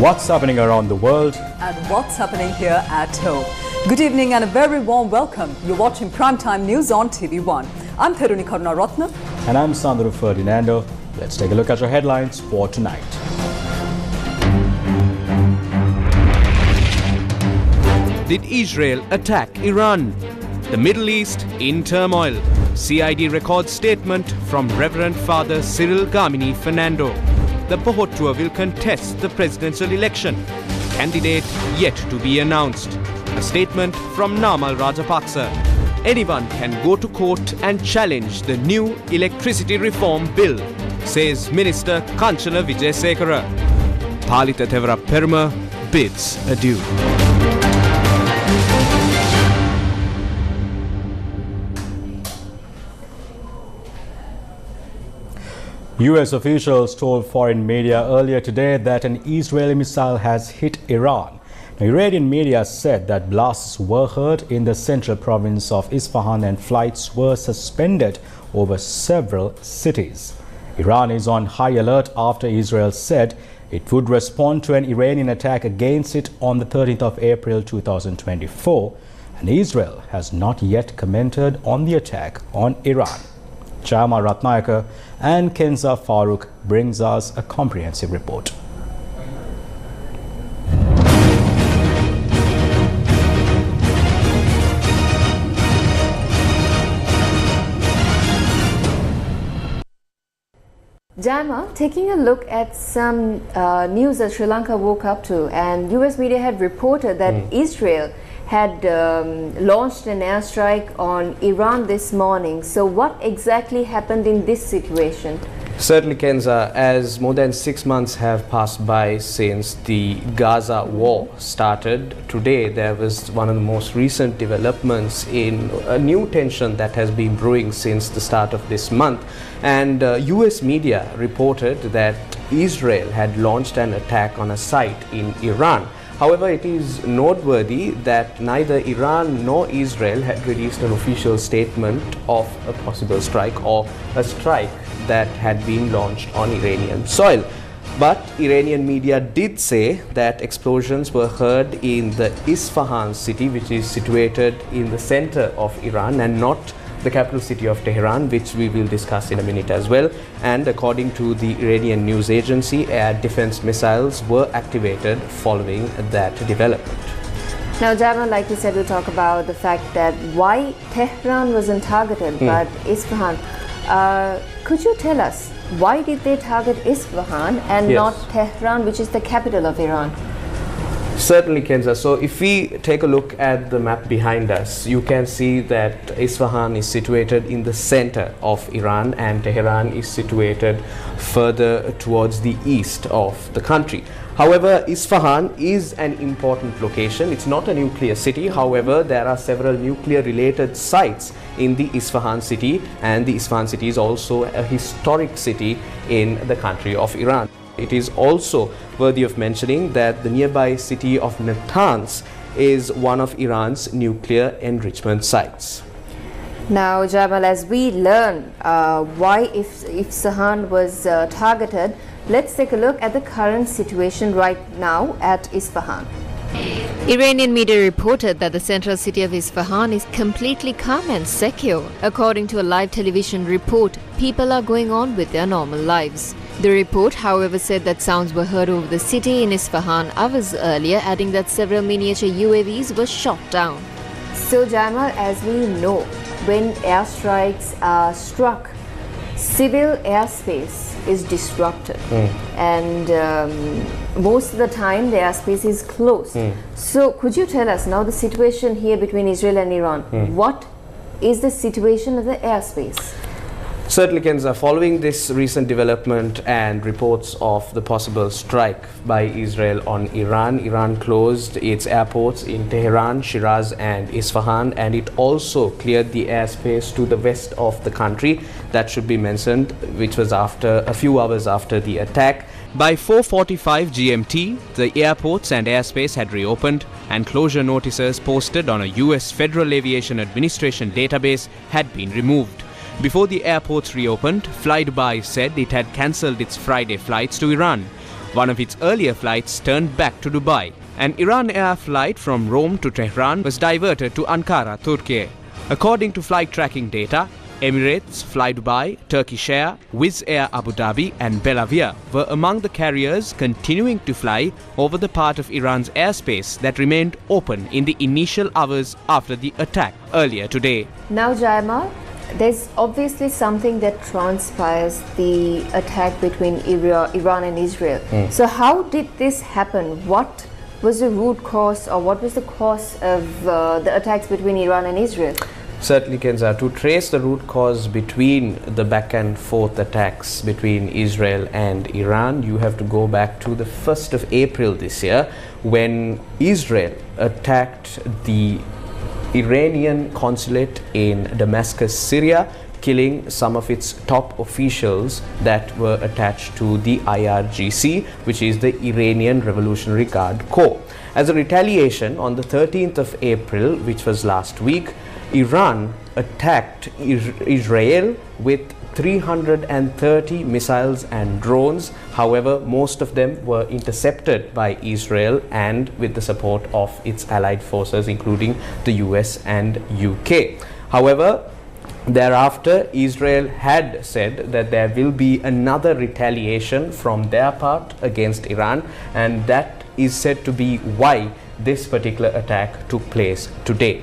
what's happening around the world and what's happening here at home. Good evening and a very warm welcome. You're watching Primetime News on TV1. I'm Theruni Karunaratne. And I'm Sandru Ferdinando. Let's take a look at your headlines for tonight. Did Israel attack Iran? The Middle East in turmoil. CID records statement from Reverend Father Cyril Gamini Fernando. The Bohot tour will contest the presidential election. Candidate yet to be announced. A statement from Namal Rajapaksa. Anyone can go to court and challenge the new electricity reform bill, says Minister Kanchana Wijesekara. Palita Thevara Perma bids adieu. US officials told foreign media earlier today that an Israeli missile has hit Iran. Now, Iranian media said that blasts were heard in the central province of Isfahan and flights were suspended over several cities. Iran is on high alert after Israel said it would respond to an Iranian attack against it on the 13th of April 2024, and Israel has not yet commented on the attack on Iran. Chama Ratnayaka and Kenza Farooq brings us a comprehensive report. Jama, taking a look at some news that Sri Lanka woke up to, and US media had reported that Israel had launched an airstrike on Iran this morning. So what exactly happened in this situation? Certainly, Kenza, as more than 6 months have passed by since the Gaza war started, today there was one of the most recent developments in a new tension that has been brewing since the start of this month. And US media reported that Israel had launched an attack on a site in Iran. However, it is noteworthy that neither Iran nor Israel had released an official statement of a possible strike or a strike that had been launched on Iranian soil. But Iranian media did say that explosions were heard in the Isfahan city, which is situated in the center of Iran and not the capital city of Tehran, which we will discuss in a minute as well. And according to the Iranian news agency, air defense missiles were activated following that development. Now, Jama, like you said, we'll talk about the fact that why Tehran wasn't targeted, but Isfahan. Could you tell us, why did they target Isfahan and not Tehran, which is the capital of Iran? Certainly, Kenza. So if we take a look at the map behind us, you can see that Isfahan is situated in the center of Iran and Tehran is situated further towards the east of the country. However, Isfahan is an important location. It's not a nuclear city. However, there are several nuclear related sites in the Isfahan city, and the Isfahan city is also a historic city in the country of Iran. It is also worthy of mentioning that the nearby city of Natanz is one of Iran's nuclear enrichment sites. Now, Jamal, as we learn why Isfahan was targeted, let's take a look at the current situation right now at Isfahan. Iranian media reported that the central city of Isfahan is completely calm and secure. According to a live television report, people are going on with their normal lives. The report, however, said that sounds were heard over the city in Isfahan hours earlier, adding that several miniature UAVs were shot down. So, Jamal, as we know, when airstrikes are struck, civil airspace is disrupted, and most of the time the airspace is closed. So could you tell us now the situation here between Israel and Iran? What is the situation of the airspace? Certainly, Kenza, following this recent development and reports of the possible strike by Israel on Iran, Iran closed its airports in Tehran, Shiraz and Isfahan, and it also cleared the airspace to the west of the country. That should be mentioned, which was after a few hours after the attack. By 4:45 GMT, the airports and airspace had reopened and closure notices posted on a US Federal Aviation Administration database had been removed. Before the airports reopened, Flydubai said it had cancelled its Friday flights to Iran. One of its earlier flights turned back to Dubai. An Iran Air flight from Rome to Tehran was diverted to Ankara, Turkey. According to flight tracking data, Emirates, Fly Dubai, Turkish Air, Wizz Air Abu Dhabi and Belavia were among the carriers continuing to fly over the part of Iran's airspace that remained open in the initial hours after the attack earlier today. Now, Jayamal, there's obviously something that transpires the attack between Iran and Israel. So how did this happen? What was the root cause, or what was the cause of the attacks between Iran and Israel? Certainly, Kenza, to trace the root cause between the back and forth attacks between Israel and Iran, you have to go back to the 1st of April this year, when Israel attacked the Iranian consulate in Damascus, Syria, killing some of its top officials that were attached to the IRGC, which is the Iranian Revolutionary Guard Corps. As a retaliation, on the 13th of April, which was last week, Iran attacked Israel with 330 missiles and drones. However, most of them were intercepted by Israel and with the support of its allied forces, including the US and UK. However, thereafter, Israel had said that there will be another retaliation from their part against Iran, and that is said to be why this particular attack took place today.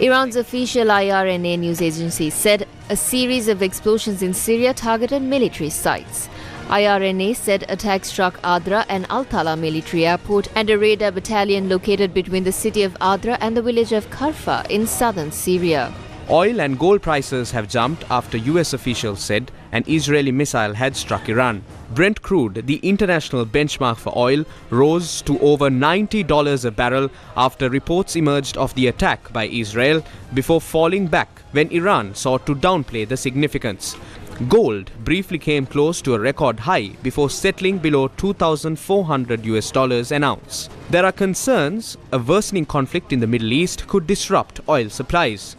Iran's official IRNA news agency said a series of explosions in Syria targeted military sites. IRNA said attacks struck Adra and Al-Tala military airport and a radar battalion located between the city of Adra and the village of Karfa in southern Syria. Oil and gold prices have jumped after US officials said an Israeli missile had struck Iran. Brent crude, the international benchmark for oil, rose to over $90 a barrel after reports emerged of the attack by Israel before falling back when Iran sought to downplay the significance. Gold briefly came close to a record high before settling below $2,400 an ounce. There are concerns a worsening conflict in the Middle East could disrupt oil supplies.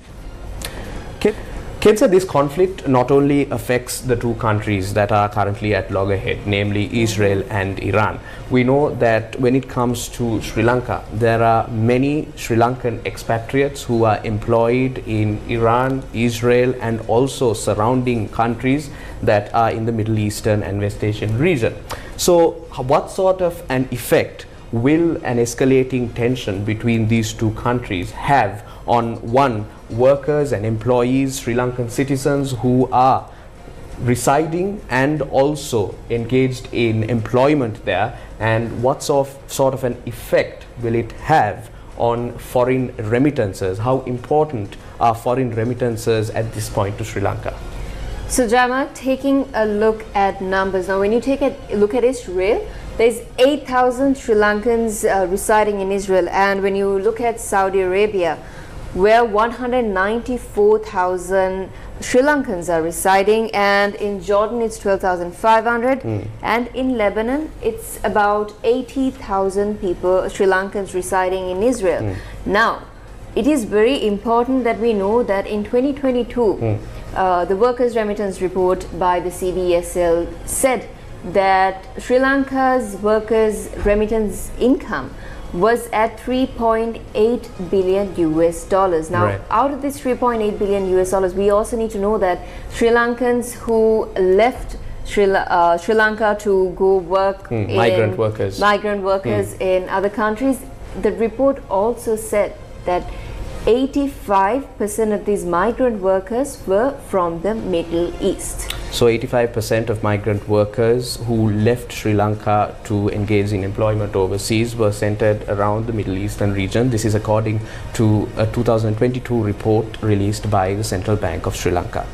Kenza, this conflict not only affects the two countries that are currently at loggerhead, namely Israel and Iran. We know that when it comes to Sri Lanka, there are many Sri Lankan expatriates who are employed in Iran, Israel, and also surrounding countries that are in the Middle Eastern and West Asian region. So, what sort of an effect will an escalating tension between these two countries have on workers and employees, Sri Lankan citizens who are residing and also engaged in employment there, and what sort of an effect will it have on foreign remittances? How important are foreign remittances at this point to Sri Lanka? So, Jama, taking a look at numbers now, when you take a look at Israel, there's 8,000 Sri Lankans residing in Israel, and when you look at Saudi Arabia, where 194,000 Sri Lankans are residing, and in Jordan it's 12,500, and in Lebanon it's about 80,000 people, Sri Lankans residing in Israel. Now, it is very important that we know that in 2022, the Workers' Remittance Report by the CVSL said that Sri Lanka's workers' remittance income was at 3.8 billion US dollars. Now, out of this 3.8 billion US dollars, we also need to know that Sri Lankans who left Sri Lanka to go work migrant workers in other countries, the report also said that 85% of these migrant workers were from the Middle East. So 85% of migrant workers who left Sri Lanka to engage in employment overseas were centered around the Middle Eastern region. This is according to a 2022 report released by the Central Bank of Sri Lanka.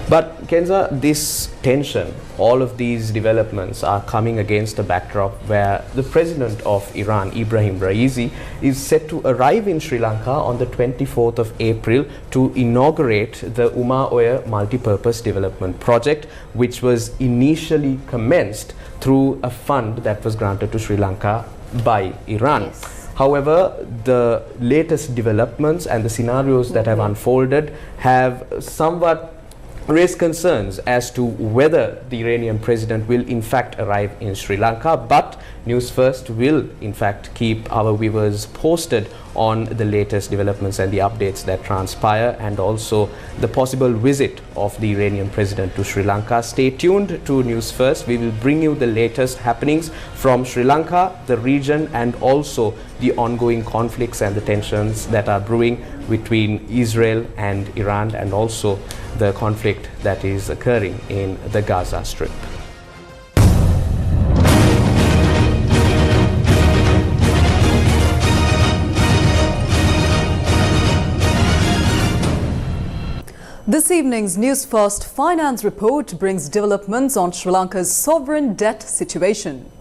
But Kenza, this tension, all of these developments are coming against a backdrop where the president of Iran, Ibrahim Raisi, is set to arrive in Sri Lanka on the 24th of April to inaugurate the Oya Multipurpose Development Project, which was initially commenced through a fund that was granted to Sri Lanka by Iran. Yes. However, the latest developments and the scenarios that have unfolded have somewhat raised concerns as to whether the Iranian president will in fact arrive in Sri Lanka, but Newsfirst will in fact keep our viewers posted on the latest developments and the updates that transpire, and also the possible visit of the Iranian president to Sri Lanka. Stay tuned to Newsfirst. We will bring you the latest happenings from Sri Lanka, the region, and also the ongoing conflicts and the tensions that are brewing between Israel and Iran, and also the conflict that is occurring in the Gaza Strip. This evening's Newsfirst Finance Report brings developments on Sri Lanka's sovereign debt situation.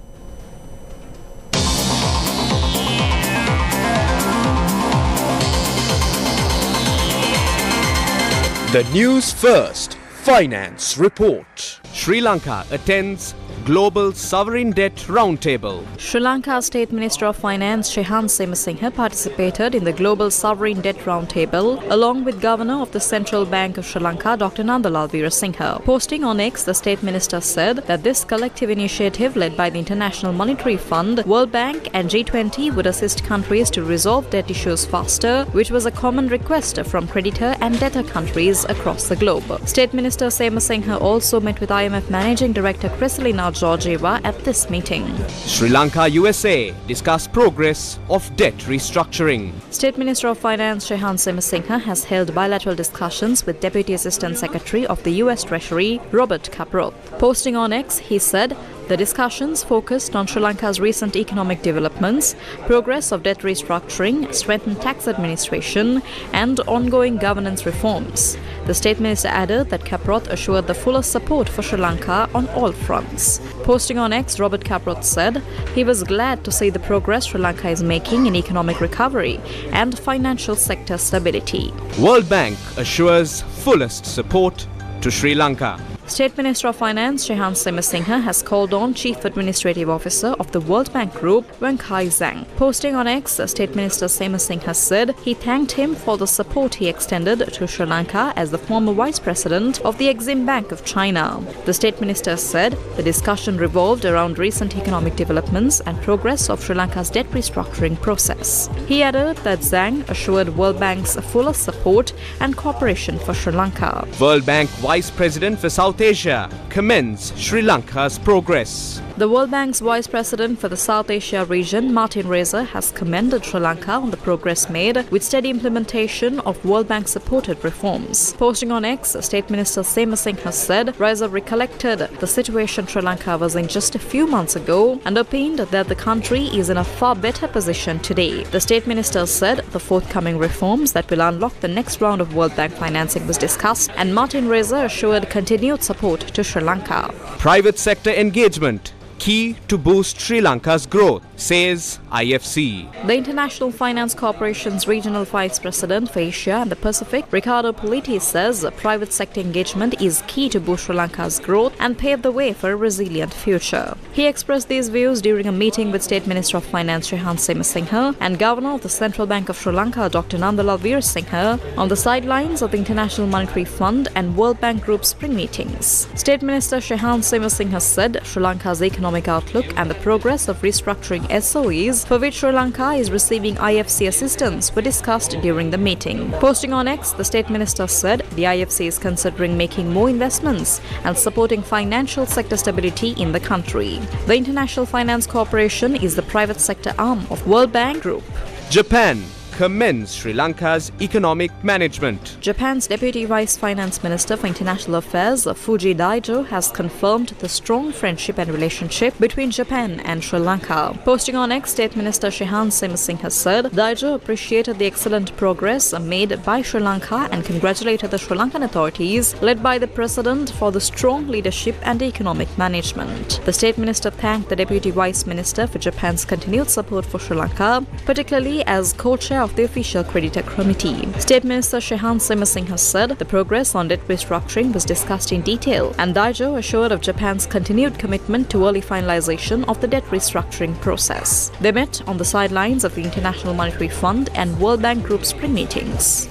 The Newsfirst Finance Report. Sri Lanka attends Global Sovereign Debt Roundtable. Sri Lanka's State Minister of Finance Shehan Semasinghe participated in the Global Sovereign Debt Roundtable along with Governor of the Central Bank of Sri Lanka Dr. Nandalal Veerasinghe. Posting on X, the State Minister said that this collective initiative led by the International Monetary Fund, World Bank and G20 would assist countries to resolve debt issues faster, which was a common request from creditor and debtor countries across the globe. State Minister Semasinghe also met with IMF Managing Director Kristalina Georgieva at this meeting. Sri Lanka, USA discuss progress of debt restructuring. State Minister of Finance Shehan Semasinghe has held bilateral discussions with Deputy Assistant Secretary of the US Treasury Robert Caproth. Posting on X, he said the discussions focused on Sri Lanka's recent economic developments, progress of debt restructuring, strengthened tax administration, and ongoing governance reforms. The State Minister added that Caproth assured the fullest support for Sri Lanka on all fronts. Posting on X, Robert Caproth said he was glad to see the progress Sri Lanka is making in economic recovery and financial sector stability. World Bank assures fullest support to Sri Lanka. State Minister of Finance Shehan Semasinghe has called on Chief Administrative Officer of the World Bank Group, Wenkai Zhang. Posting on X, State Minister Semasinghe said he thanked him for the support he extended to Sri Lanka as the former Vice President of the Exim Bank of China. The State Minister said the discussion revolved around recent economic developments and progress of Sri Lanka's debt restructuring process. He added that Zhang assured World Bank's fullest support and cooperation for Sri Lanka. World Bank Vice President for South Asia commends Sri Lanka's progress. The World Bank's Vice President for the South Asia region, Martin Reza, has commended Sri Lanka on the progress made with steady implementation of World Bank-supported reforms. Posting on X, State Minister Semasinghe said Reza recollected the situation Sri Lanka was in just a few months ago and opined that the country is in a far better position today. The State Minister said the forthcoming reforms that will unlock the next round of World Bank financing was discussed, and Martin Reza assured continued support to Sri Lanka. Private sector engagement key to boost Sri Lanka's growth, says IFC. The International Finance Corporation's Regional Vice President for Asia and the Pacific, Ricardo Politi, says private sector engagement is key to boost Sri Lanka's growth and pave the way for a resilient future. He expressed these views during a meeting with State Minister of Finance Shehan Semasinghe and Governor of the Central Bank of Sri Lanka Dr. Nandalal Veerasinghe on the sidelines of the International Monetary Fund and World Bank Group spring meetings. State Minister Shehan Semasinghe said Sri Lanka's economic outlook and the progress of restructuring SOEs for which Sri Lanka is receiving IFC assistance were discussed during the meeting. Posting on X, the State Minister said the IFC is considering making more investments and supporting financial sector stability in the country. The International Finance Corporation is the private sector arm of World Bank Group. Japan commends Sri Lanka's economic management. Japan's Deputy Vice Finance Minister for International Affairs, Fuji Daijo, has confirmed the strong friendship and relationship between Japan and Sri Lanka. Posting on X, State Minister Shehan Semasinghe said Daijo appreciated the excellent progress made by Sri Lanka and congratulated the Sri Lankan authorities, led by the President, for the strong leadership and economic management. The State Minister thanked the Deputy Vice Minister for Japan's continued support for Sri Lanka, particularly as co-chair of the official creditor committee. State Minister Shehan Semasinghe said the progress on debt restructuring was discussed in detail, and Daijo assured of Japan's continued commitment to early finalization of the debt restructuring process. They met on the sidelines of the International Monetary Fund and World Bank Group spring meetings.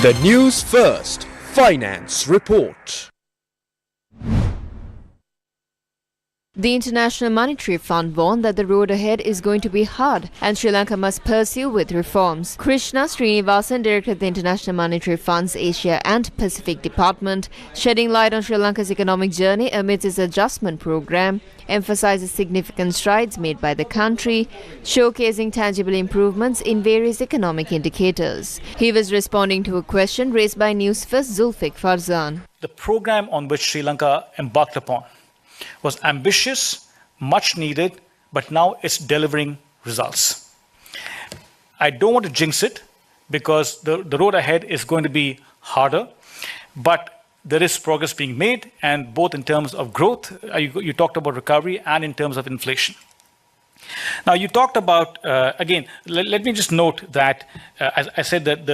The Newsfirst Finance Report. The International Monetary Fund warned that the road ahead is going to be hard and Sri Lanka must pursue with reforms. Krishna Srinivasan, director of the International Monetary Fund's Asia and Pacific Department, shedding light on Sri Lanka's economic journey amidst its adjustment program, emphasizes significant strides made by the country, showcasing tangible improvements in various economic indicators. He was responding to a question raised by Newsfirst Zulfiq Farzan. The program on which Sri Lanka embarked upon was ambitious, much needed, but now it's delivering results. I don't want to jinx it because the road ahead is going to be harder, but there is progress being made, and both in terms of growth, you talked about recovery, and in terms of inflation. Now, you talked about, again, let me just note that, as I said, that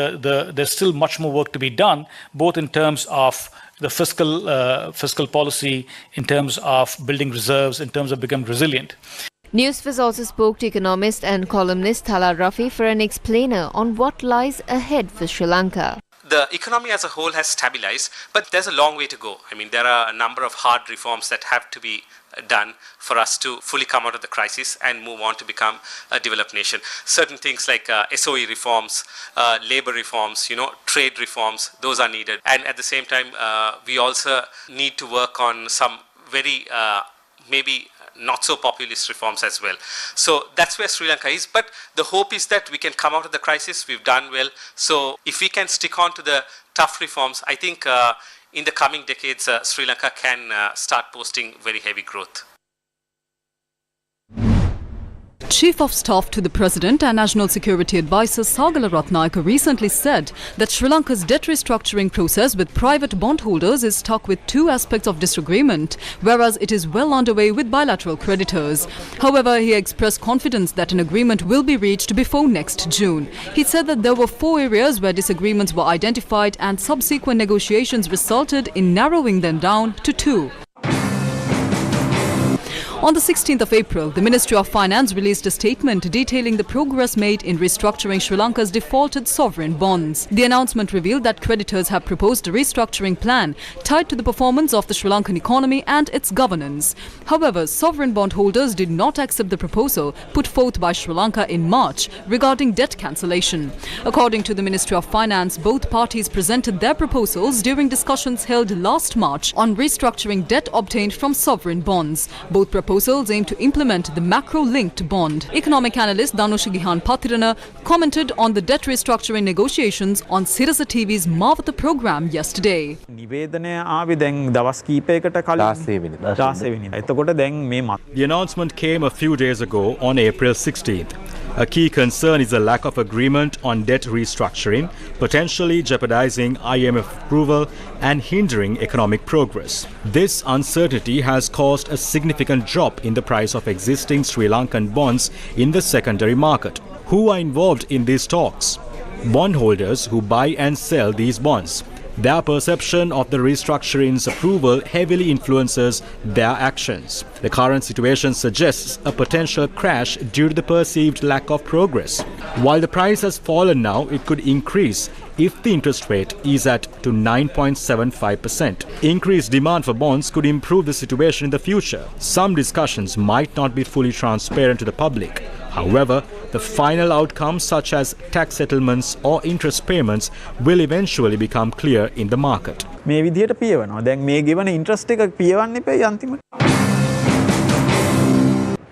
there's still much more work to be done, both in terms of the fiscal policy, in terms of building reserves, in terms of becoming resilient. Newsfirst also spoke to economist and columnist Thala Rafi for an explainer on what lies ahead for Sri Lanka. The economy as a whole has stabilized, but there's a long way to go. I mean, there are a number of hard reforms that have to be done for us to fully come out of the crisis and move on to become a developed nation. Certain things like SOE reforms, labor reforms, trade reforms, those are needed. And at the same time, we also need to work on some very maybe not so populist reforms as well. So that's where Sri Lanka is. But the hope is that we can come out of the crisis. We've done well. So if we can stick on to the tough reforms, I think in the coming decades, Sri Lanka can start posting very heavy growth. Chief of Staff to the President and National Security Advisor Sagala Ratnayaka recently said that Sri Lanka's debt restructuring process with private bondholders is stuck with two aspects of disagreement, whereas it is well underway with bilateral creditors. However, he expressed confidence that an agreement will be reached before next June. He said that there were 4 areas where disagreements were identified and subsequent negotiations resulted in narrowing them down to 2. On the 16th of April, the Ministry of Finance released a statement detailing the progress made in restructuring Sri Lanka's defaulted sovereign bonds. The announcement revealed that creditors have proposed a restructuring plan tied to the performance of the Sri Lankan economy and its governance. However, sovereign bondholders did not accept the proposal put forth by Sri Lanka in March regarding debt cancellation. According to the Ministry of Finance, both parties presented their proposals during discussions held last March on restructuring debt obtained from sovereign bonds. Both proposals aim to implement the macro-linked bond. Economic analyst Danusha Gihan Patirana commented on the debt restructuring negotiations on Sirasa TV's Mavata program yesterday. The announcement came a few days ago on April 16th. A key concern is the lack of agreement on debt restructuring, potentially jeopardizing IMF approval and hindering economic progress. This uncertainty has caused a significant drop in the price of existing Sri Lankan bonds in the secondary market. Who are involved in these talks? Bondholders who buy and sell these bonds. Their perception of the restructuring's approval heavily influences their actions. The current situation suggests a potential crash due to the perceived lack of progress. While the price has fallen now, it could increase if the interest rate is at to 9.75%. Increased demand for bonds could improve the situation in the future. Some discussions might not be fully transparent to the public. However, the final outcomes such as tax settlements or interest payments will eventually become clear in the market. මේ විදිහට පියවනවා. දැන් මේ ගෙවන interest එක පියවන්න එපා අන්තිමට.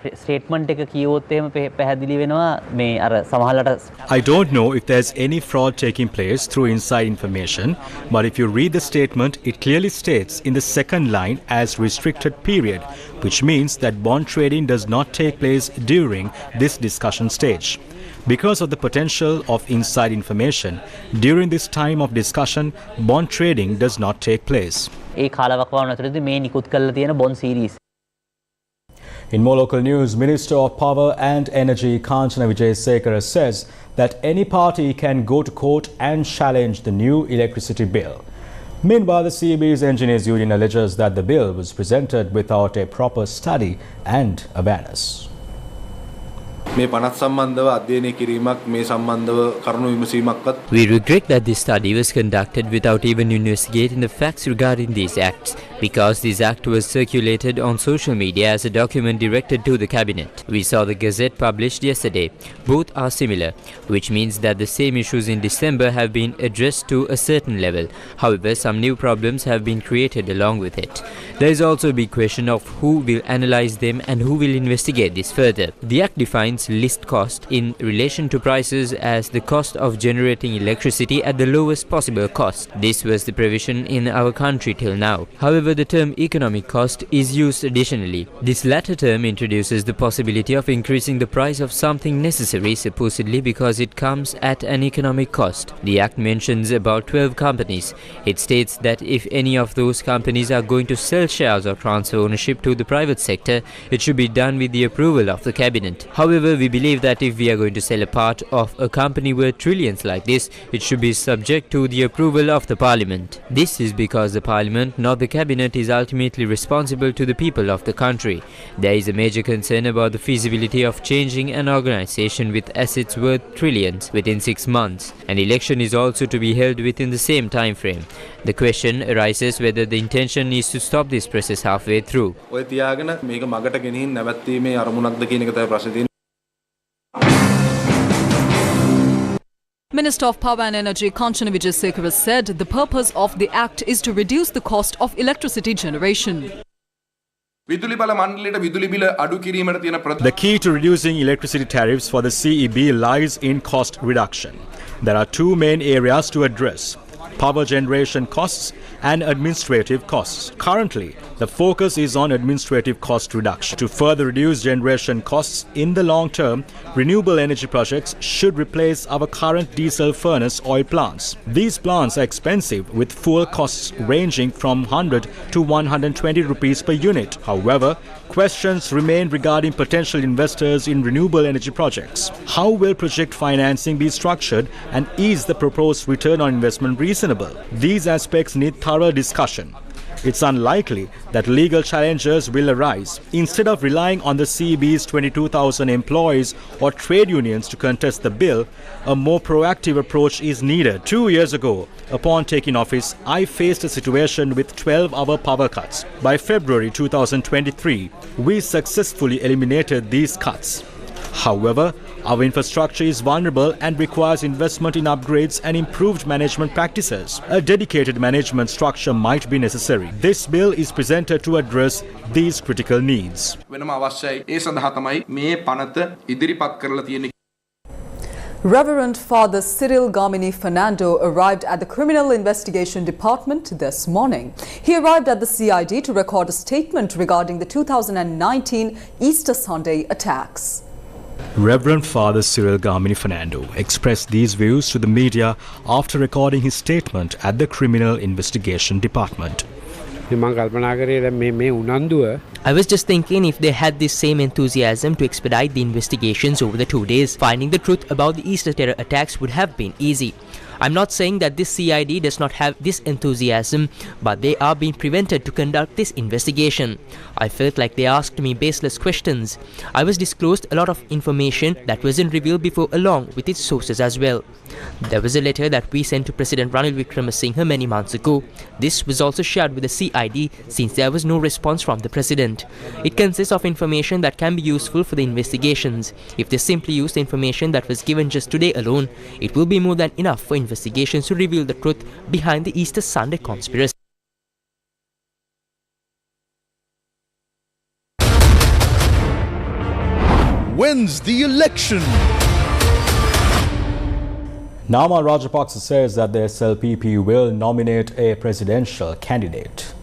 Statement එක කියවොත් එහෙම පැහැදිලි වෙනවා මේ අර සමහරලට I don't know if there's any fraud taking place through inside information, but if you read the statement, it clearly states in the second line as restricted period, which means that bond trading does not take place during this discussion stage. Because of the potential of inside information, during this time of discussion, bond trading does not take place. ඒ කාලවකවානුව ඇතුළතදී මේ නිකුත් කරලා තියෙන bond series. In more local news, Minister of Power and Energy Kanchana Wijesekara says that any party can go to court and challenge the new electricity bill. Meanwhile, the CEB's Engineers Union alleges that the bill was presented without a proper study and awareness. මේ 50 සම්බන්ධව අධ්‍යයනය කිරීමක් මේ සම්බන්ධව කරුණු විමසීමක්වත් We regret that this study was conducted without even investigating the facts regarding these acts, because this act was circulated on social media as a document directed to the cabinet. We saw the Gazette published yesterday. Both are similar, which means that the same issues in December have been addressed to a certain level. However, some new problems have been created along with it. There is also a big question of who will analyze them and who will investigate this further. The act defines list cost in relation to prices as the cost of generating electricity at the lowest possible cost. This was the provision in our country till now. However, the term economic cost is used additionally. This latter term introduces the possibility of increasing the price of something necessary, supposedly because it comes at an economic cost. The act mentions about 12 companies. It states that if any of those companies are going to sell shares or transfer ownership to the private sector, it should be done with the approval of the cabinet. However, we believe that if we are going to sell a part of a company worth trillions like this, it should be subject to the approval of the parliament. This is because the parliament, not the cabinet, is ultimately responsible to the people of the country. There is a major concern about the feasibility of changing an organization with assets worth trillions within 6 months. An election is also to be held within the same time frame. The question arises whether the intention is to stop this process halfway through. ඔය තියාගෙන මේක මගට ගෙනිහින් නැවැත්වීමේ අරමුණක්ද කියන එක තමයි ප්‍රශ්නේ තියෙන්නේ. Minister of Power and Energy Kanchana Vijayasekaran said the purpose of the act is to reduce the cost of electricity generation. The key to reducing electricity tariffs for the CEB lies in cost reduction. There are two main areas to address: power generation costs and administrative costs. Currently, the focus is on administrative cost reduction. To further reduce generation costs in the long term, renewable energy projects should replace our current diesel furnace oil plants. These plants are expensive, with fuel costs ranging from 100 to 120 rupees per unit. However, questions remain regarding potential investors in renewable energy projects. How will project financing be structured, and is the proposed return on investment reasonable? These aspects need thorough discussion. It's unlikely that legal challenges will arise. Instead of relying on the CEB's 22,000 employees or trade unions to contest the bill, a more proactive approach is needed. 2 years ago, upon taking office, I faced a situation with 12-hour power cuts. By February 2023, we successfully eliminated these cuts. However, our infrastructure is vulnerable and requires investment in upgrades and improved management practices. A dedicated management structure might be necessary. This bill is presented to address these critical needs. Reverend Father Cyril Gamini Fernando arrived at the Criminal Investigation Department this morning. He arrived at the CID to record a statement regarding the 2019 Easter Sunday attacks. Reverend Father Cyril Gamini Fernando expressed these views to the media after recording his statement at the Criminal Investigation Department. I was just thinking if they had this same enthusiasm to expedite the investigations over the 2 days, finding the truth about the Easter terror attacks would have been easy. I'm not saying that this CID does not have this enthusiasm, but they are being prevented to conduct this investigation. I felt like they asked me baseless questions. I was disclosed a lot of information that wasn't revealed before along with its sources as well. There was a letter that we sent to President Ranil Wickremesinghe many months ago. This was also shared with the CID since there was no response from the President. It consists of information that can be useful for the investigations. If they simply use the information that was given just today alone, it will be more than enough for investigations to reveal the truth behind the Easter Sunday conspiracy. Wins the election. Nama Rajapaksa says that the SLPP will nominate a presidential candidate.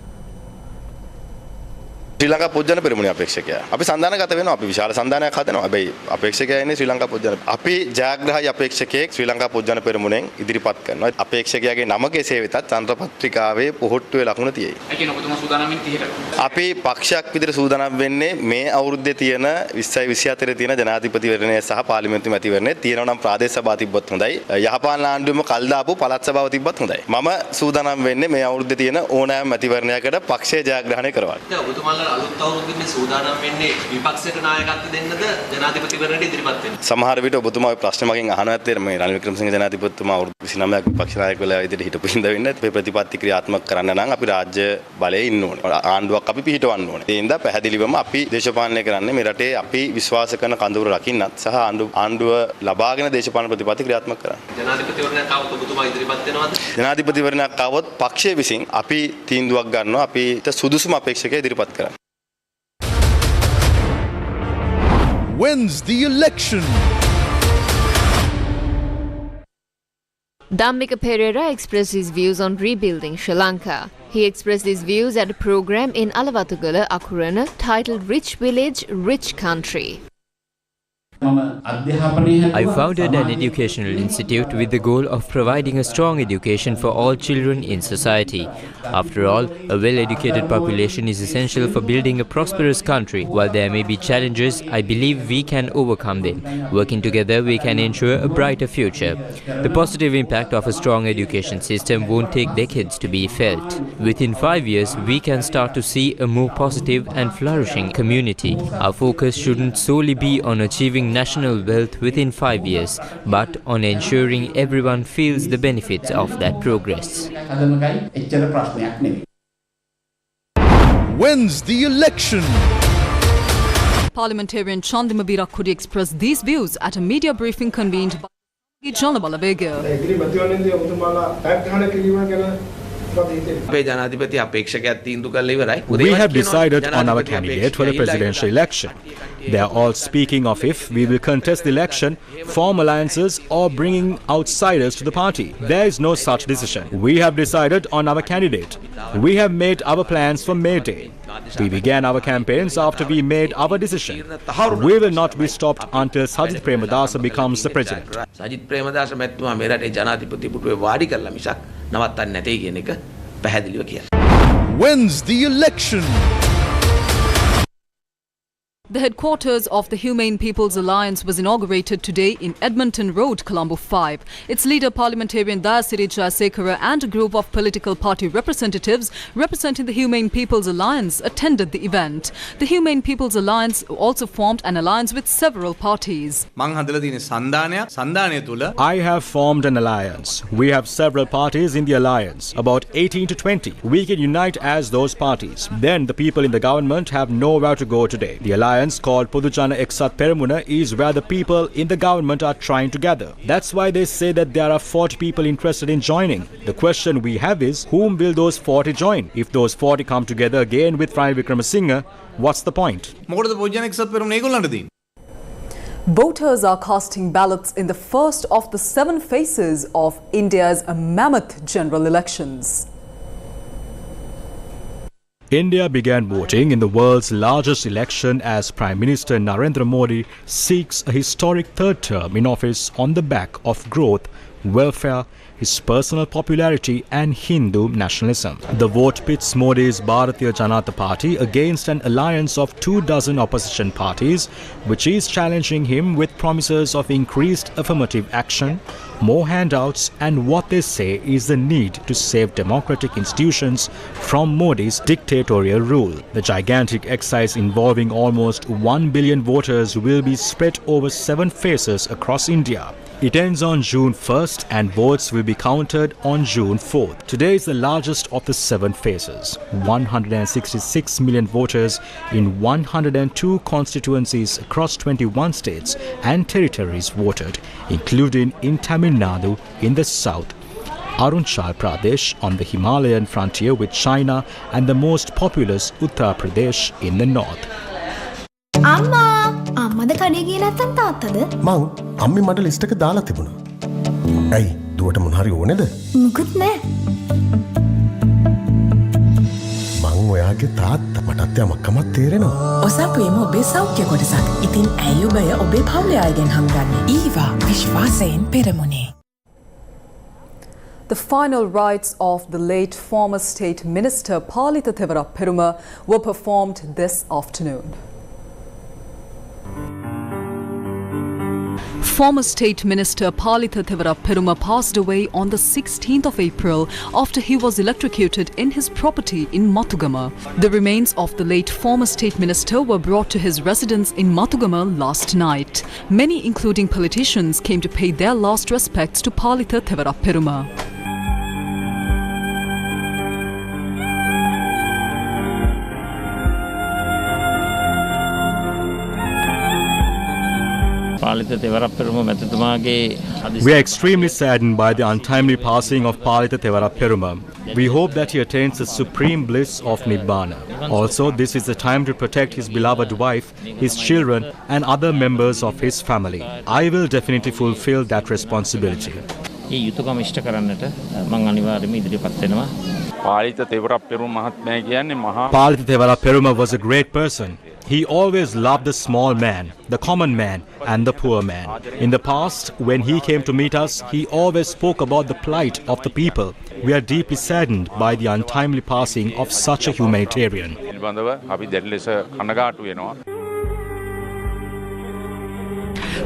ශ්‍රී ලංකා පොජ්ජන පෙරමුණේ අපේක්ෂකයා. අපි සන්දානගත වෙනවා. අපි විශාල සන්දානයක් හදනවා. හැබැයි අපේක්ෂකයා ඉන්නේ ශ්‍රී ලංකා පොජ්ජන. අපි ජයග්‍රහයි අපේක්ෂකයෙක් ශ්‍රී ලංකා පොජ්ජන පෙරමුණෙන් ඉදිරිපත් කරනවා. අපේක්ෂකයාගේ නම කෙසේ වෙතත් චන්ද්‍ර පත්‍රිකාවේ පොහොට්ටුවේ ලකුණ තියෙයි. ඒ කියන්නේ ඔබතුමා සූදානම් වෙන්නේ 30ට. අපි පක්ෂයක් විදිහට සූදානම් වෙන්නේ මේ අවුරුද්දේ තියෙන 20යි 24 තියෙන ජනාධිපතිවරණය සහ පාර්ලිමේන්තු මැතිවරණය තියෙනවා නම් ප්‍රාදේශ සභා තිබ්බත් හොඳයි. යහපාලන ආණ්ඩුවෙම කල් දාපු පළාත් සභාව තිබ්බත් හොඳයි. මම සූදානම් වෙන්නේ මේ අවුරුද්දේ තියෙන ඕනෑම මැතිවරණයකට පක්ෂය ජයග්‍රහණය කරවන්න. ඔබතුමාලා සමහර විට ඔබතුමා ඔය ප්‍රශ්න මගෙන් අහනවා ඇත්තේ මේ රනිල් වික්‍රමසිංහ ජනාධිපතිතුමා අවුරුදු 29ක් විපක්ෂ නායක වෙලා ඉදිරියට හිටපු ඉඳ වෙන්නේ මේ ප්‍රතිපත්ති ක්‍රියාත්මක කරන්න නම් අපි රාජ්‍ය බලයේ ඉන්න ඕනේ. ආණ්ඩුවක් අපි පිහිටවන්න ඕනේ. ඒ හින්දා පැහැදිලිවම අපි දේශපාලනය කරන්නේ මේ රටේ අපි විශ්වාස කරන කඳවුර රකින්නත් සහ ආණ්ඩුව ලබාගෙන දේශපාලන ප්‍රතිපත්ති ක්‍රියාත්මක කරන්න. ජනාධිපතිවරණයක් ආවොත් ඔබතුමා ඉදිරිපත් වෙනවද? ජනාධිපතිවරණයක් ආවොත් පක්ෂයේ විසින් අපි තීන්දුවක් ගන්නවා අපිට සුදුසුම අපේක්ෂකයෙක් ඉදිරිපත් කරන්න. Wins the election. Dhammika Pereira expressed his views on rebuilding Sri Lanka. He expressed his views at a program in Alawathugala, Akurana, titled Rich Village, Rich Country. I founded an educational institute with the goal of providing a strong education for all children in society. After all, a well-educated population is essential for building a prosperous country. While there may be challenges, I believe we can overcome them. Working together, we can ensure a brighter future. The positive impact of a strong education system won't take decades to be felt. Within 5 years, we can start to see a more positive and flourishing community. Our focus shouldn't solely be on achieving national wealth within 5 years, but on ensuring everyone feels the benefits of that progress. Wins the election. Parliamentarian Chandima Virakudi expressed these views at a media briefing convened by Janabala Vega. We have decided on our candidate for the presidential election. They are all speaking of if we will contest the election, form alliances or bringing outsiders to the party. There is no such decision. We have decided on our candidate. We have made our plans for May Day. We began our campaigns after we made our decision. We will not be stopped until Sajith Premadasa becomes the president. Sajith Premadasa මැතිතුමා මේ රටේ ජනාධිපති පුටුවේ වාඩි කරලා මිසක් නවත්තන්නේ නැtei කියන එක පැහැදිලිව කියනවා. Wins the election. The headquarters of the Humane People's Alliance was inaugurated today in Edmonton Road, Colombo 5. Its leader, parliamentarian Dayasiri Jayasekara, and a group of political party representatives representing the Humane People's Alliance attended the event. The Humane People's Alliance also formed an alliance with several parties. I have formed an alliance. We have several parties in the alliance, about 18 to 20. We can unite as those parties. Then the people in the government have nowhere to go today. The alliance called Podujana Eksat Peramuna is where the people in the government are trying to gather. That's why they say that there are 40 people interested in joining. The question we have is, whom will those 40 join? If those 40 come together again with Ranil Wickremesinghe, what's the point? Voters are casting ballots in the first of the 7 phases of India's mammoth general elections. India began voting in the world's largest election as Prime Minister Narendra Modi seeks a historic third term in office on the back of growth, welfare, his personal popularity and Hindu nationalism. The vote pits Modi's Bharatiya Janata Party against an alliance of 24 opposition parties, which is challenging him with promises of increased affirmative action, more handouts and what they say is the need to save democratic institutions from Modi's dictatorial rule. The gigantic exercise involving almost 1 billion voters will be spread over 7 phases across India. It ends on June 1st and votes will be counted on June 4th. Today is the largest of the 7 phases. 166 million voters in 102 constituencies across 21 states and territories voted, including in Tamil Nadu in the south, Arunachal Pradesh on the Himalayan frontier with China and the most populous Uttar Pradesh in the north. Amma! අම්මද කඩේ ගියේ නැත්තම් තාත්තද? මං අම්මේ මට list එක දාලා තිබුණා. ඇයි? දුවට මොන හරි ඕනේද? මුකුත් නෑ. මං ඔයාගේ තාත්තා මටත් යමක්කමක් තේරෙනවා. ඔසපුවේම ඔබේ සෞඛ්‍ය කොටසක්. ඉතින් ඇයි ඔබය ඔබේ පවුලේ අයගෙන් හංගන්නේ? ඊවා විශ්වාසයෙන් පෙරමුණේ. The final rites of the late former State Minister Palitha Thevara Peruma were performed this afternoon. Former State Minister Palitha Thevaraperuma passed away on the 16th of April after he was electrocuted in his property in Mathugama. The remains of the late former State Minister were brought to his residence in Mathugama last night. Many, including politicians, came to pay their last respects to Palitha Thevaraperuma. We are extremely saddened by the untimely passing of Palitha Thevaraperuma. We hope that he attains the supreme bliss of Nibbana. Also, this is the time to protect his beloved wife, his children and other members of his family. I will definitely fulfill that responsibility. Palitha Thevaraperuma was a great person. He always loved the small man, the common man and the poor man. In the past, when he came to meet us, he always spoke about the plight of the people. We are deeply saddened by the untimely passing of such a humanitarian.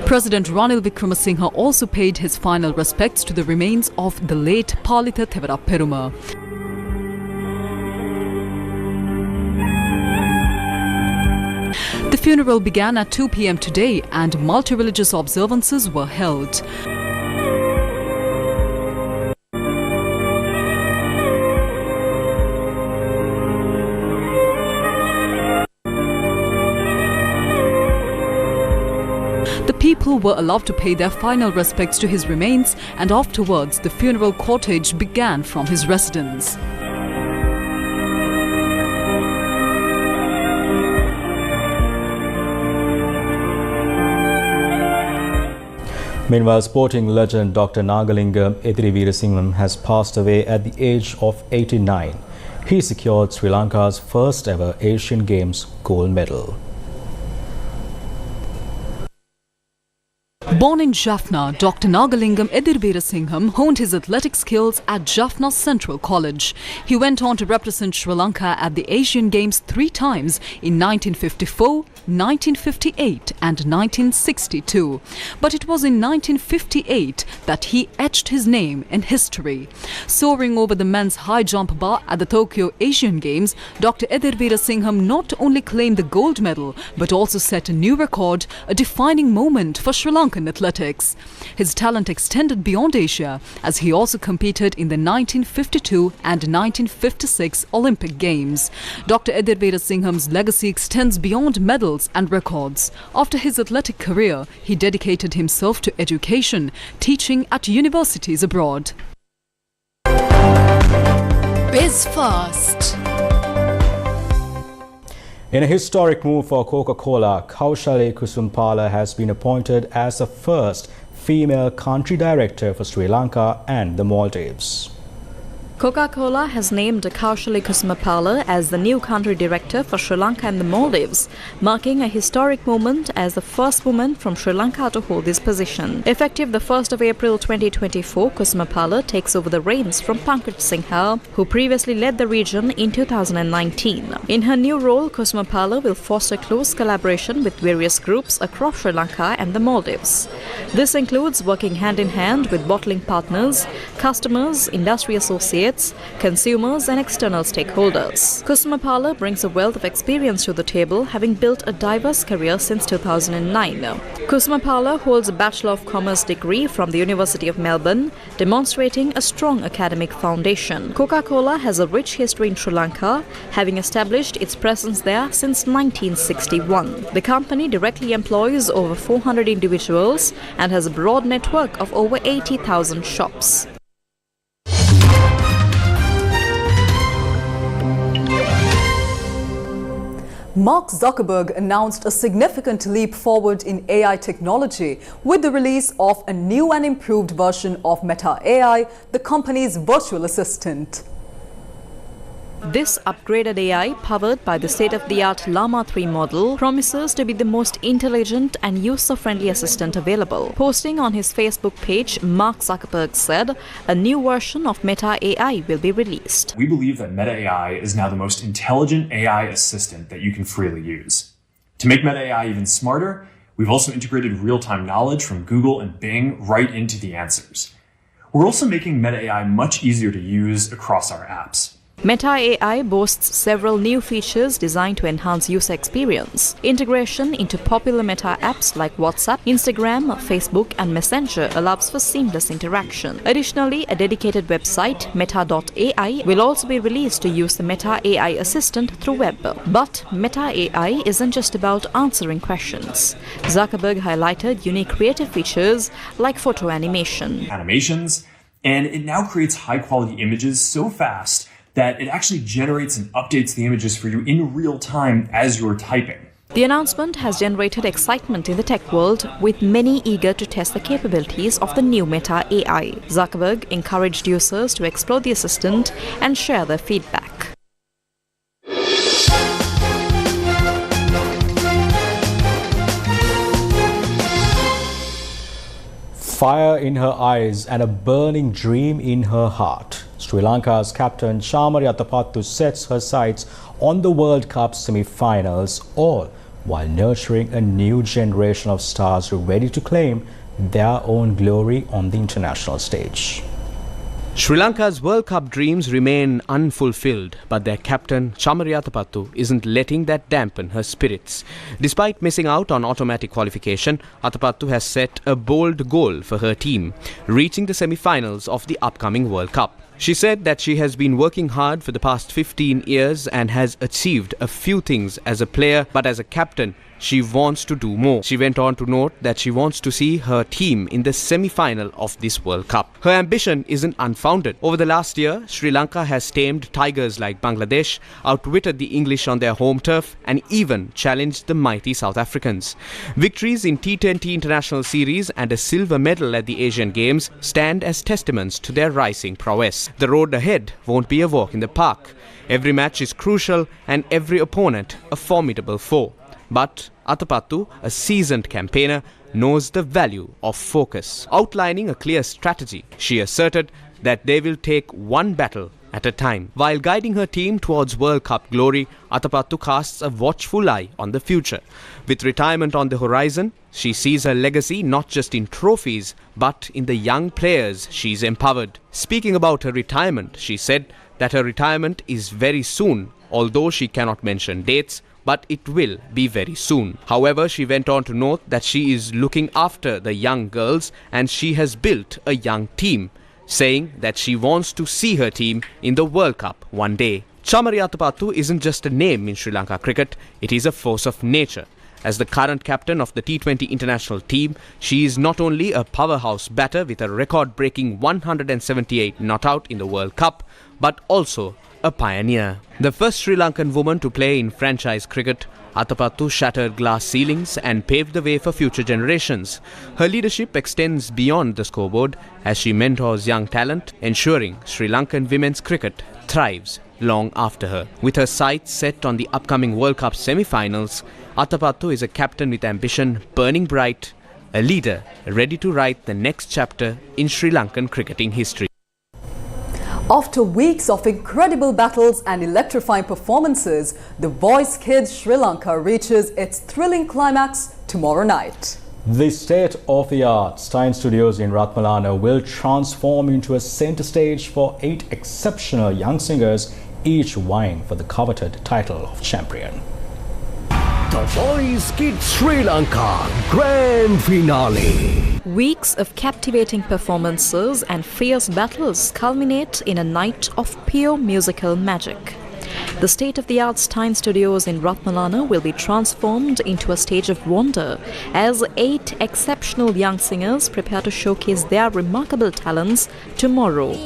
President Ranil Wickremesinghe also paid his final respects to the remains of the late Palitha Thevaraperuma. The funeral began at 2 p.m. today and multi-religious observances were held. The people were allowed to pay their final respects to his remains, and afterwards the funeral cortege began from his residence. Meanwhile, sporting legend Dr. Nagalingam Ediriveerasingham has passed away at the age of 89. He secured Sri Lanka's first ever Asian Games gold medal. Born in Jaffna, Dr. Nagalingam Ediriveerasingham honed his athletic skills at Jaffna Central College. He went on to represent Sri Lanka at the Asian Games 3 times in 1954, 1958 and 1962. But it was in 1958 that he etched his name in history. Soaring over the men's high jump bar at the Tokyo Asian Games, Dr. Ediriveerasingham not only claimed the gold medal but also set a new record, a defining moment for Sri Lankan athletics. His talent extended beyond Asia as he also competed in the 1952 and 1956 Olympic Games. Dr. Ediriveerasingham's legacy extends beyond medals and records. After his athletic career, he dedicated himself to education, teaching at universities abroad. Biz First. In a historic move for Coca-Cola, Kaushali Kusumpala has been appointed as the first female country director for Sri Lanka and the Maldives. Coca-Cola has named Kaushali Kusumpala as the new country director for Sri Lanka and the Maldives, marking a historic moment as the first woman from Sri Lanka to hold this position. Effective the 1st of April 2024, Kusumpala takes over the reins from Pankaj Singha, who previously led the region in 2019. In her new role, Kusumpala will foster close collaboration with various groups across Sri Lanka and the Maldives. This includes working hand in hand with bottling partners, customers, industry associates, consumers and external stakeholders. Kusumpala brings a wealth of experience to the table, having built a diverse career since 2009. Kusumpala holds a Bachelor of Commerce degree from the University of Melbourne, demonstrating a strong academic foundation. Coca-Cola has a rich history in Sri Lanka, having established its presence there since 1961. The company directly employs over 400 individuals and has a broad network of over 80,000 shops. Mark Zuckerberg announced a significant leap forward in AI technology with the release of a new and improved version of Meta AI, the company's virtual assistant. This upgraded AI, powered by the state-of-the-art Llama 3 model, promises to be the most intelligent and user-friendly assistant available. Posting on his Facebook page, Mark Zuckerberg said a new version of Meta AI will be released. We believe that Meta AI is now the most intelligent AI assistant that you can freely use. To make Meta AI even smarter, We've also integrated real-time knowledge from Google and Bing right into the answers. We're also making Meta AI much easier to use across our apps. Meta AI boasts several new features designed to enhance user experience. Integration into popular Meta apps like WhatsApp, Instagram, Facebook, and Messenger allows for seamless interaction. Additionally, a dedicated website, meta.ai, will also be released to use the Meta AI assistant through web. But Meta AI isn't just about answering questions. Zuckerberg highlighted unique creative features like photo Animations, and it now creates high-quality images so fast that it actually generates and updates the images for you in real time as you're typing. The announcement has generated excitement in the tech world, with many eager to test the capabilities of the new Meta AI. Zuckerberg encouraged users to explore the assistant and share their feedback. Fire in her eyes and a burning dream in her heart. Sri Lanka's captain Chamari Atapattu sets her sights on the World Cup semi-finals, all while nurturing a new generation of stars ready to claim their own glory on the international stage. Sri Lanka's World Cup dreams remain unfulfilled, but their captain Chamari Atapattu isn't letting that dampen her spirits. Despite missing out on automatic qualification, Atapattu has set a bold goal for her team, reaching the semi-finals of the upcoming World Cup. She said that she has been working hard for the past 15 years and has achieved a few things as a player, but as a captain, she wants to do more. She went on to note that she wants to see her team in the semi-final of this World Cup. Her ambition isn't unfounded. Over the last year, Sri Lanka has tamed tigers like Bangladesh, outwitted the English on their home turf, and even challenged the mighty South Africans. Victories in T20 International Series and a silver medal at the Asian Games stand as testaments to their rising prowess. The road ahead won't be a walk in the park. Every match is crucial and every opponent a formidable foe. But Atapattu, a seasoned campaigner, knows the value of focus. Outlining a clear strategy, she asserted that they will take one battle at a time. While guiding her team towards World Cup glory, Atapattu casts a watchful eye on the future. With retirement on the horizon, she sees her legacy not just in trophies, but in the young players she's empowered. Speaking about her retirement, she said that her retirement is very soon, although she cannot mention dates, but it will be very soon. However, she went on to note that she is looking after the young girls and she has built a young team, saying that she wants to see her team in the World Cup one day. Chamari Atapattu isn't just a name in Sri Lanka cricket, it is a force of nature. As the current captain of the T20 international team, she is not only a powerhouse batter with a record-breaking 178 not out in the World Cup, but also a pioneer. The first Sri Lankan woman to play in franchise cricket, Atapattu shattered glass ceilings and paved the way for future generations. Her leadership extends beyond the scoreboard as she mentors young talent, ensuring Sri Lankan women's cricket thrives long after her. With her sights set on the upcoming World Cup semi-finals, Atapattu is a captain with ambition burning bright, a leader ready to write the next chapter in Sri Lankan cricketing history. After weeks of incredible battles and electrifying performances, The Voice Kids Sri Lanka reaches its thrilling climax tomorrow night. The state-of-the-art Stein Studios in Ratmalana will transform into a center stage for 8 exceptional young singers, each vying for the coveted title of champion. The Voice Kids Sri Lanka Grand Finale. Weeks of captivating performances and fierce battles culminate in a night of pure musical magic. The state-of-the-art Stein Studios in Ratmalana will be transformed into a stage of wonder as 8 exceptional young singers prepare to showcase their remarkable talents tomorrow.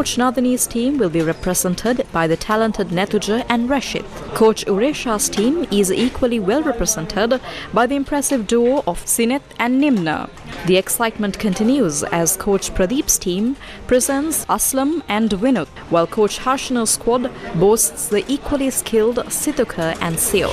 Coach Nadani's team will be represented by the talented Netuja and Rashid. Coach Uresha's team is equally well represented by the impressive duo of Sinet and Nimna. The excitement continues as Coach Pradeep's team presents Aslam and Vinod, while Coach Harshana's squad boasts the equally skilled Situka and Seo.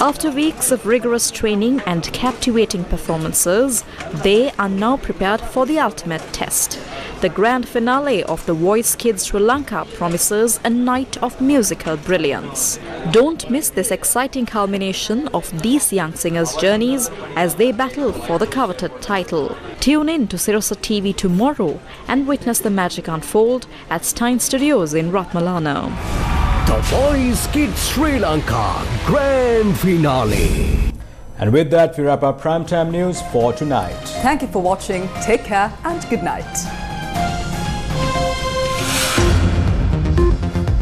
After weeks of rigorous training and captivating performances, they are now prepared for the ultimate test. The grand finale of The Voice Kids Sri Lanka promises a night of musical brilliance. Don't miss this exciting culmination of these young singers' journeys as they battle for the coveted title. Tune in to Sirasa TV tomorrow and witness the magic unfold at Stein Studios in Ratmalana. The Voice Kids Sri Lanka Grand Finale. And with that, we wrap up Primetime News for tonight. Thank you for watching. Take care and good night.